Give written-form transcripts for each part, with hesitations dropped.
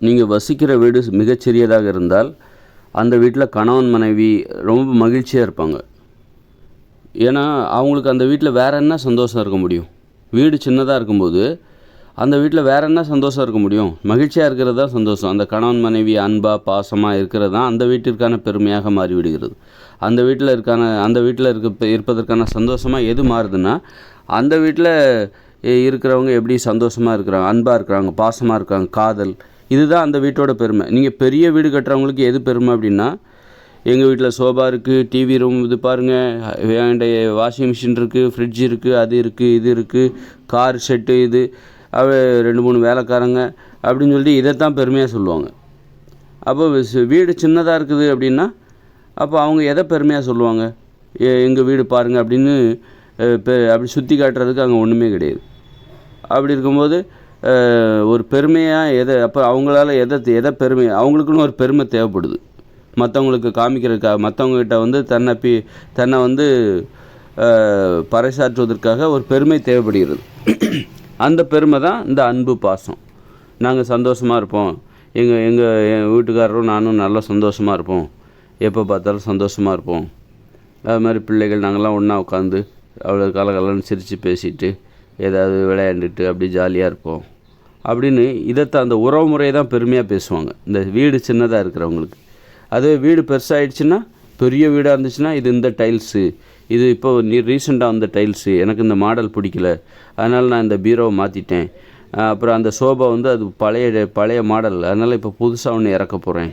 நீங்கள் வசிக்கிற வீடு மிகச்சிறியதாக இருந்தால் அந்த வீட்டில் கணவன் மனைவி ரொம்ப மகிழ்ச்சியாக இருப்பாங்க. ஏன்னா அவங்களுக்கு அந்த வீட்டில் வேறு என்ன சந்தோஷம் இருக்க முடியும்? வீடு சின்னதாக இருக்கும்போது அந்த வீட்டில் வேறு என்ன சந்தோஷம் இருக்க முடியும்? மகிழ்ச்சியாக இருக்கிறது தான் சந்தோஷம். அந்த கணவன் மனைவி அன்பாக பாசமாக இருக்கிறது தான் அந்த வீட்டிற்கான பெருமையாக மாறிவிடுகிறது. அந்த வீட்டில் இருப்பதற்கான சந்தோஷமாக எது மாறுதுன்னா, அந்த வீட்டில் இருக்கிறவங்க எப்படி சந்தோஷமாக இருக்கிறாங்க, அன்பாக இருக்கிறாங்க, பாசமாக இருக்காங்க, காதல், இதுதான் அந்த வீட்டோட பெருமை. நீங்கள் பெரிய வீடு கட்டுறவங்களுக்கு எது பெருமை அப்படின்னா, எங்கள் வீட்டில் சோபா இருக்குது, டிவி ரூம் இது பாருங்கள், என்கிட்ட வாஷிங் மிஷின் இருக்குது, ஃப்ரிட்ஜ் இருக்குது, அது இருக்குது, இது இருக்குது, கார் ஷெட்டு, இது 2-3 வேலைக்காரங்க அப்படின்னு சொல்லிட்டு இதைத்தான் பெருமையாக சொல்லுவாங்க. அப்போ வீடு சின்னதாக இருக்குது அப்படின்னா அப்போ அவங்க எதை பெருமையாக சொல்லுவாங்க? எங்கள் வீடு பாருங்கள் அப்படின்னு அப்படி சுற்றி காட்டுறதுக்கு அங்கே ஒன்றுமே கிடையாது. அப்படி இருக்கும்போது ஒரு பெருமையாக அப்போ அவங்களால எதை பெருமை, அவங்களுக்குன்னு ஒரு பெருமை தேவைப்படுது. மற்றவங்களுக்கு காமிக்கிறதுக்காக, மற்றவங்ககிட்ட தன்னை பறைசாற்றுவதற்காக ஒரு பெருமை தேவைப்படுகிறது. அந்த பெருமை தான் இந்த அன்பு, பாசம். நாங்கள் சந்தோஷமாக இருப்போம், என் வீட்டுக்காரரும் நானும் நல்லா சந்தோஷமாக இருப்போம், எப்போ பார்த்தாலும் சந்தோஷமாக இருப்போம். அது மாதிரி பிள்ளைகள் நாங்கள்லாம் ஒன்றா உட்காந்து அவ்வளோ கலகலன்னு சிரித்து பேசிட்டு ஏதாவது விளையாண்டுட்டு அப்படி ஜாலியாக இருப்போம் அப்படின்னு இதைத்தான் அந்த உறவு முறையை தான் பெருமையாக பேசுவாங்க இந்த வீடு சின்னதாக இருக்கிறவங்களுக்கு. அதே வீடு பெருசாகிடுச்சுன்னா, பெரிய வீடாக இருந்துச்சுன்னா, இது இந்த டைல்ஸு, இது இப்போ ரீசெண்டாக வந்த டைல்ஸு, எனக்கு இந்த மாடல் பிடிக்கல, அதனால் நான் இந்த பீரோவை மாற்றிட்டேன். அப்புறம் அந்த சோபா அது பழைய மாடல், அதனால் இப்போ புதுசாக ஒன்று இறக்க போகிறேன்.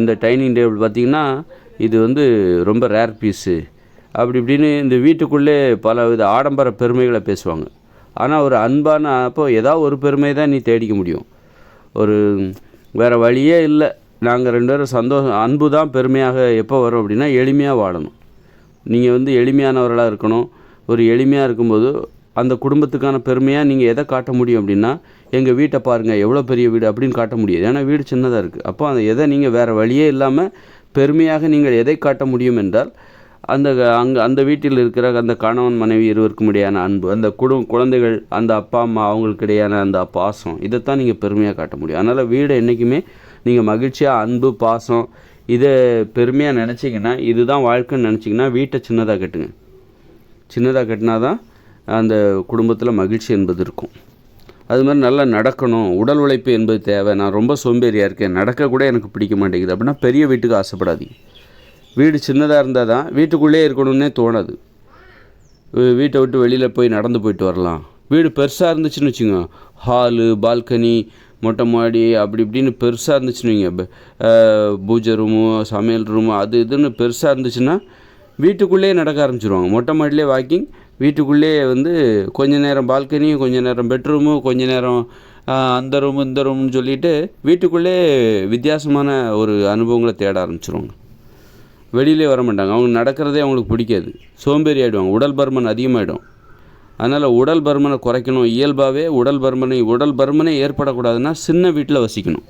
இந்த டைனிங் டேபிள் பார்த்திங்கன்னா இது ரொம்ப ரேர் பீஸு, அப்படி இப்படின்னு இந்த வீட்டுக்குள்ளே பல வித ஆடம்பர பெருமைகளை பேசுவாங்க. ஆனால் ஒரு அன்பான அப்போ ஏதாவது ஒரு பெருமை தான் நீ தேடிக்க முடியும். வேறு வழியே இல்லை. நாங்கள் 2 பேரும் அன்பு தான் பெருமையாக எப்போ வரும் அப்படின்னா, எளிமையாக வாழணும். நீங்கள் எளிமையானவர்களாக இருக்கணும். ஒரு எளிமையாக இருக்கும்போது அந்த குடும்பத்துக்கான பெருமையாக நீங்கள் எதை காட்ட முடியும் அப்படின்னா, எங்கள் வீட்டை பாருங்கள் எவ்வளோ பெரிய வீடு அப்படின்னு காட்ட முடியாது. ஏன்னா வீடு சின்னதாக இருக்குது. அப்போ எதை நீங்கள் வேறு வழியே இல்லாமல் பெருமையாக நீங்கள் எதை காட்ட முடியும் என்றால், அந்த வீட்டில் இருக்கிற அந்த கணவன் மனைவி இருவருக்கும் இடையான அன்பு, அந்த குழந்தைகள், அந்த அப்பா அம்மா அவங்களுக்கு இடையான அந்த பாசம், இதைத்தான் நீங்கள் பெருமையாக காட்ட முடியும். அதனால் வீடு என்றைக்குமே நீங்கள் மகிழ்ச்சியாக, அன்பு, பாசம், இதை பெருமையாக நினச்சிங்கன்னா, இதுதான் வாழ்க்கைன்னு நினச்சிங்கன்னா வீட்டை சின்னதாக கட்டுங்க. சின்னதாக கட்டினா தான் அந்த குடும்பத்தில் மகிழ்ச்சி என்பது இருக்கும். அது மாதிரி நல்லா நடக்கணும், உடல் உழைப்பு என்பது தேவை. நான் ரொம்ப சோம்பேறியாக இருக்கேன், நடக்கக்கூட எனக்கு பிடிக்க மாட்டேங்குது அப்படின்னா பெரிய வீட்டுக்கு ஆசைப்படாதீங்க. வீடு சின்னதாக இருந்தால் தான் வீட்டுக்குள்ளே இருக்கணும்னே தோணாது. வீட்டை விட்டு வெளியில் போய் நடந்து போயிட்டு வரலாம். வீடு பெருசாக இருந்துச்சுன்னு வச்சுங்க, ஹாலு, பால்கனி, மொட்டை மாடி அப்படி இப்படின்னு பெருசாக இருந்துச்சுன்னு வைங்க, பூஜை ரூமு, சமையல் ரூமு, அது இதுன்னு பெருசாக இருந்துச்சுன்னா வீட்டுக்குள்ளேயே நடக்க ஆரம்பிச்சிடுவாங்க. மொட்டை மாடிலே வாக்கிங், வீட்டுக்குள்ளேயே கொஞ்ச நேரம் பால்கனி, கொஞ்ச நேரம் பெட்ரூமு, கொஞ்ச நேரம் அந்த ரூமு இந்த ரூம்னு சொல்லிவிட்டு வீட்டுக்குள்ளே வித்தியாசமான ஒரு அனுபவங்களை தேட ஆரம்பிச்சிடுவாங்க. வெளியிலே வர மாட்டாங்க. அவங்க நடக்கிறதே அவங்களுக்கு பிடிக்காது, சோம்பேறி ஆகிடுவாங்க, உடல் பருமன் அதிகமாகிடும். அதனால் உடல் பருமனை குறைக்கணும். இயல்பாகவே உடல் பருமனே ஏற்படக்கூடாதுன்னா சின்ன வீட்டில் வசிக்கணும்.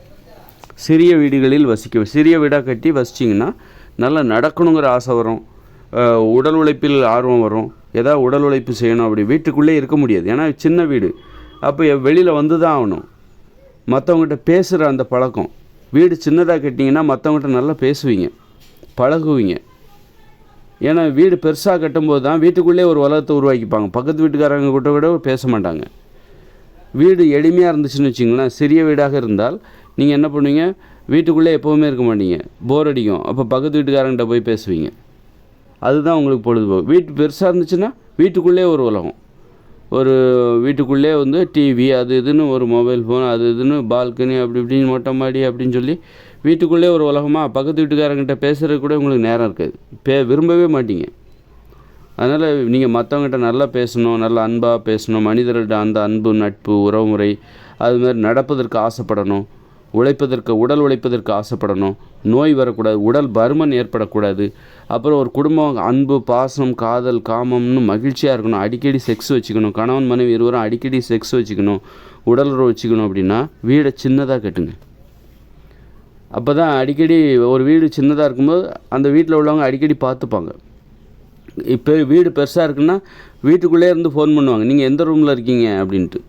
சிறிய வீடுகளில் சிறிய வீடாக கட்டி வசிச்சிங்கன்னா நல்லா நடக்கணுங்கிற ஆசை வரும், உடல் உழைப்பில் ஆர்வம் வரும், ஏதாவது உடல் உழைப்பு செய்யணும். அப்படி வீட்டுக்குள்ளே இருக்க முடியாது, ஏன்னா சின்ன வீடு. அப்போ வெளியில் தான் ஆகணும். மற்றவங்ககிட்ட பேசுகிற அந்த பழக்கம், வீடு சின்னதாக கட்டிங்கன்னா மற்றவங்ககிட்ட நல்லா பேசுவீங்க, பழகுவீங்க. ஏன்னா வீடு பெருசாக கட்டும்போது தான் வீட்டுக்குள்ளே ஒரு உலகத்தை உருவாக்கிப்பாங்க. பக்கத்து வீட்டுக்காரங்க கிட்ட கூட பேச மாட்டாங்க. வீடு எளிமையாக இருந்துச்சுன்னு வச்சிங்களேன், சிறிய வீடாக இருந்தால் நீங்கள் என்ன பண்ணுவீங்க, வீட்டுக்குள்ளே எப்போவுமே இருக்க மாட்டீங்க, போர் அடிக்கும். அப்போ பக்கத்து வீட்டுக்காரங்கிட்ட போய் பேசுவீங்க, அதுதான் உங்களுக்கு பொழுதுபோக்கு. வீட்டு பெருசாக இருந்துச்சுன்னா வீட்டுக்குள்ளே ஒரு உலகம், வீட்டுக்குள்ளே டிவி அது இதுன்னு, ஒரு மொபைல் ஃபோன் அது இதுன்னு, பால்கனி அப்படி இப்படின்னு, மொட்டை மாடி அப்படின்னு சொல்லி வீட்டுக்குள்ளே ஒரு உலகமாக பக்கத்து வீட்டுக்காரங்கிட்ட பேசுகிறது கூட உங்களுக்கு நேரம் இருக்காது, விரும்பவே மாட்டீங்க. அதனால் நீங்கள் மற்றவங்ககிட்ட நல்லா பேசணும், நல்லா அன்பாக பேசணும், மனிதர்கள்ட்ட அந்த அன்பு, நட்பு, உறவுமுறை, அதுமாதிரி நடப்பதற்கு ஆசைப்படணும், உடல் உழைப்பதற்கு ஆசைப்படணும், நோய் வரக்கூடாது, உடல் பருமன் ஏற்படக்கூடாது. அப்புறம் ஒரு குடும்பம் அன்பு, பாசம், காதல், காமம்னு மகிழ்ச்சியாக இருக்கணும். அடிக்கடி செக்ஸ் வச்சுக்கணும், கணவன் மனைவி இருவரும் அடிக்கடி செக்ஸ் வச்சுக்கணும், உடல் உறவு வச்சுக்கணும். அப்படின்னா வீடை சின்னதாக கட்டுங்க. அப்போ தான் அடிக்கடி ஒரு வீடு சின்னதாக இருக்கும்போது அந்த வீட்டில் உள்ளவங்க அடிக்கடி பார்த்துப்பாங்க. இப்போ வீடு பெருசாக இருக்குன்னா வீட்டுக்குள்ளே இருந்து ஃபோன் பண்ணுவாங்க, நீங்கள் எந்த ரூமில் இருக்கீங்க அப்படின்ட்டு.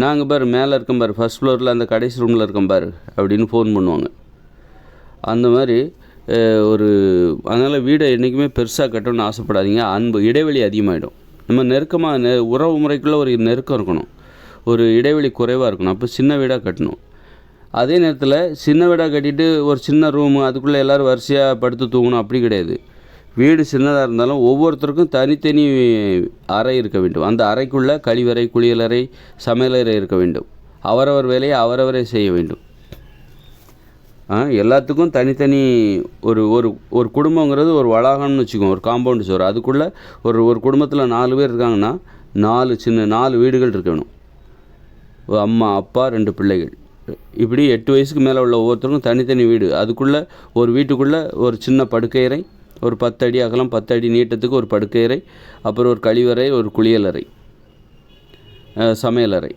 நாங்கள் பாரு மேலே இருக்கோம் பாரு, ஃபஸ்ட் ஃப்ளோரில் அந்த கடைசி ரூமில் இருக்கோம் பாரு அப்படின்னு ஃபோன் பண்ணுவாங்க. அந்த மாதிரி அதனால் வீடை என்றைக்குமே பெருசாக கட்டணும்னு ஆசைப்படாதீங்க. அன்பு இடைவெளி அதிகமாகிடும். நம்ம நெருக்கமாக உறவு முறைக்குள்ளே ஒரு நெருக்கம் இருக்கணும், ஒரு இடைவெளி குறைவாக இருக்கணும். அப்போ சின்ன வீடாக கட்டணும். அதே நேரத்தில் சின்ன வீடாக கட்டிட்டு ஒரு சின்ன ரூமு அதுக்குள்ளே எல்லோரும் வரிசையாக படுத்து தூங்கணும் அப்படி கிடையாது. வீடு சின்னதாக இருந்தாலும் ஒவ்வொருத்தருக்கும் தனித்தனி அறை இருக்க வேண்டும். அந்த அறைக்குள்ளே கழிவறை, குளியலறை, சமையலறை இருக்க வேண்டும். அவரவர் வேலையை அவரவரே செய்ய வேண்டும். எல்லாத்துக்கும் தனித்தனி ஒரு குடும்பங்கிறது ஒரு வளாகம்னு வச்சுக்கோங்க, ஒரு காம்பவுண்டு சுவர். அதுக்குள்ளே ஒரு குடும்பத்தில் 4 பேர் இருக்காங்கன்னா 4 வீடுகள் இருக்கணும். அம்மா, அப்பா, 2 பிள்ளைகள், இப்படி 8 வயசுக்கு மேலே உள்ள ஒவ்வொருத்தருக்கும் தனித்தனி வீடு. அதுக்குள்ளே ஒரு வீட்டுக்குள்ளே ஒரு சின்ன படுக்கையறை, ஒரு 10 அடி அகலம் 10 அடி நீட்டத்துக்கு ஒரு படுக்கையறை, அப்புறம் ஒரு கழிவறை, ஒரு குளியலறை, சமையலறை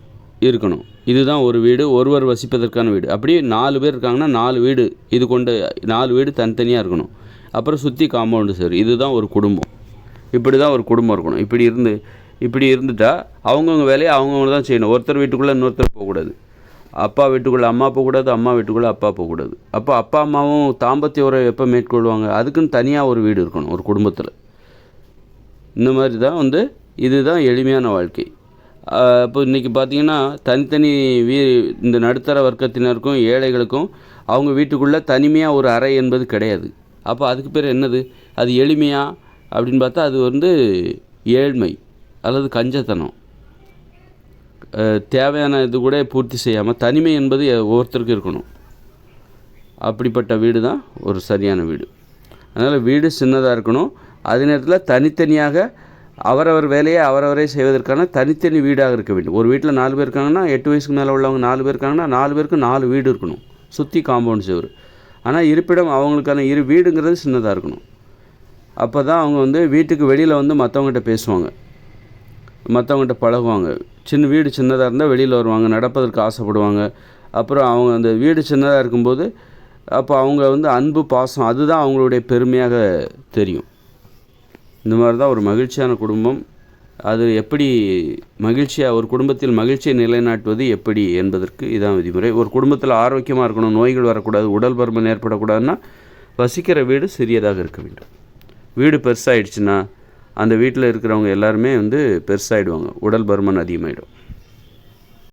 இருக்கணும். இதுதான் ஒரு வீடு, ஒருவர் வசிப்பதற்கான வீடு. அப்படியே 4 பேர் இருக்காங்கன்னா 4 வீடு, இது கொண்டு 4 வீடு தனித்தனியாக இருக்கணும். அப்புறம் சுற்றி காம்பவுண்டு சரி. இதுதான் ஒரு குடும்பம். இப்படி தான் ஒரு குடும்பம் இருக்கணும். இப்படி இருந்துட்டால் அவங்கவுங்க வேலையை அவங்கவுங்க தான் செய்யணும். ஒருத்தர் வீட்டுக்குள்ளே இன்னொருத்தர் போகக்கூடாது. அப்பா வீட்டுக்குள்ளே அம்மா போகக்கூடாது, அம்மா வீட்டுக்குள்ளே அப்பா போகக்கூடாது. அப்போ அப்பா அம்மாவும் தாம்பத்திய உறவை எப்போ மேற்கொள்வாங்க? அதுக்குன்னு தனியாக ஒரு வீடு இருக்கணும் ஒரு குடும்பத்தில். இந்த மாதிரி தான் இதுதான் எளிமையான வாழ்க்கை. இப்போ இன்றைக்கி பார்த்திங்கன்னா தனித்தனி இந்த நடுத்தர வர்க்கத்தினருக்கும் ஏழைகளுக்கும் அவங்க வீட்டுக்குள்ளே தனிமையாக ஒரு அறை என்பது கிடையாது. அப்போ அதுக்கு பேர் என்னது? அது எளிமையா அப்படின்னு பார்த்தா அது ஏழ்மை அல்லது கஞ்சத்தனம். தேவையான இது கூட பூர்த்தி செய்யாமல் தனிமை என்பது ஒவ்வொருத்தருக்கும் இருக்கணும். அப்படிப்பட்ட வீடு தான் ஒரு சரியான வீடு. அதனால் வீடு சின்னதாக இருக்கணும். அதே நேரத்தில் தனித்தனியாக அவரவர் வேலையை அவரவரே செய்வதற்கான தனித்தனி வீடாக இருக்க வேண்டும். ஒரு வீட்டில் 4 பேர் இருக்காங்கன்னா 8 வயசுக்கு மேலே உள்ளவங்க 4 பேர் இருக்காங்கன்னா 4 பேருக்கு 4 வீடு இருக்கணும், சுற்றி காம்பவுண்ட் சுவர். ஆனால் இருப்பிடம் அவங்களுக்கான வீடுங்கிறது சின்னதாக இருக்கணும். அப்போ தான் அவங்க வீட்டுக்கு வெளியில் மற்றவங்ககிட்ட பேசுவாங்க, மற்றவங்ககிட்ட பழகுவாங்க. வீடு சின்னதாக இருந்தால் வெளியில் வருவாங்க, நடப்பதற்கு ஆசைப்படுவாங்க. அப்புறம் அவங்க அந்த வீடு சின்னதாக இருக்கும்போது அப்போ அவங்க அன்பு, பாசம் அதுதான் அவங்களுடைய பெருமையாக தெரியும். இந்த மாதிரி தான் ஒரு மகிழ்ச்சியான குடும்பம். அது எப்படி ஒரு குடும்பத்தில் மகிழ்ச்சியை நிலைநாட்டுவது எப்படி என்பதற்கு இதான் விதிமுறை. ஒரு குடும்பத்தில் ஆரோக்கியமாக இருக்கணும், நோய்கள் வரக்கூடாது, உடல் பருமன் ஏற்படக்கூடாதுன்னா வசிக்கிற வீடு சிறியதாக இருக்க வேண்டும். வீடு பெருசாகிடுச்சுன்னா அந்த வீட்டில் இருக்கிறவங்க எல்லாருமே பெருசாகிடுவாங்க, உடல் பருமன் அதிகமாகிடும்.